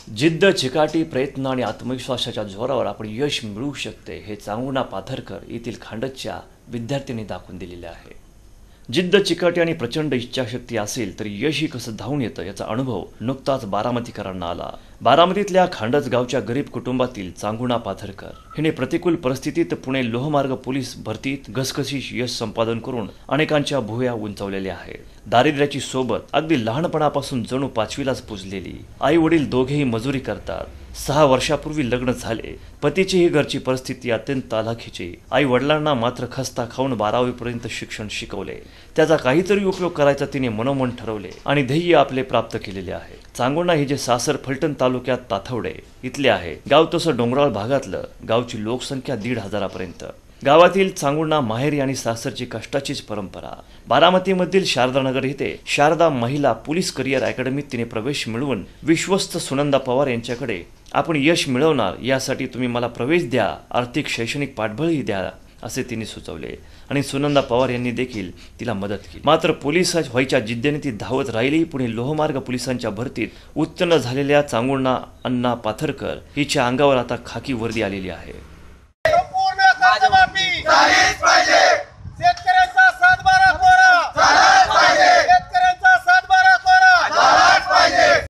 जिद्द, चिकाटी, प्रयत्न आणि आत्मविश्वासाच्या जोरावर आपण यश मिळवू शकते हे चांगुणा पाथरकर येथील खांडच्या विद्यार्थ्यांनी दाखवून दिलेले आहे। जिद्द, चिकाटी आणि प्रचंड इच्छाशक्ती असेल तर यशही कसं धावून येतं याचा अनुभव नुकताच बारामतीकरांना आला। बारामतीतल्या खांडच गावच्या गरीब कुटुंबातील चांगुणा पाथरकर हिने प्रतिकूल परिस्थितीत पुणे लोहमार्ग पोलीस भरतीत घसघशीत यश संपादन करून अनेकांच्या भुवया उंचावलेल्या आहेत। दारिद्र्याची सोबत अगदी लहानपणापासून जणू पाचवीलाच पुजलेली। आई वडील दोघेही मजुरी करतात। 6 वर्षापूर्वी लग्न झाले। पतीचीही घरची परिस्थिती अत्यंत हलाखीची। आई वडिलांना मात्र खस्ता खाऊन 12वी पर्यंत शिक्षण शिकवले। त्याचा काहीतरी उपयोग करायचा तिने मनोमन ठरवले आणि ध्येय आपले प्राप्त केलेले आहे। चांगुणा हे जे सासर फलटण तालुक्यात ताथवडे इथले आहे। गाव तसं डोंगराळ भागातलं। गावची लोकसंख्या 1,500 पर्यंत। गावातील चांगुणा माहेरी आणि सासरची कष्टाचीच परंपरा। बारामतीमधील शारदानगर येथे शारदा महिला पोलीस करिअर अकॅडमीत तिने प्रवेश मिळवून विश्वस्त सुनंदा पवार यांच्याकडे आपण यश मिळवणार यासाठी तुम्ही मला प्रवेश द्या, आर्थिक शैक्षणिक पाठबळही द्या असे तिने सुचवले आणि सुनंदा पवार यांनी देखील तिला मदत केली। मात्र पोलीस व्हायच्या जिद्दीने ती धावत राहिली। पुणे लोहमार्ग पोलिसांच्या भरतीत उत्तीर्ण झालेल्या चांगुणा अण्णा पाथरकर हिच्या अंगावर आता खाकी वर्दी आलेली आहे। संपूर्ण कर्जमाफी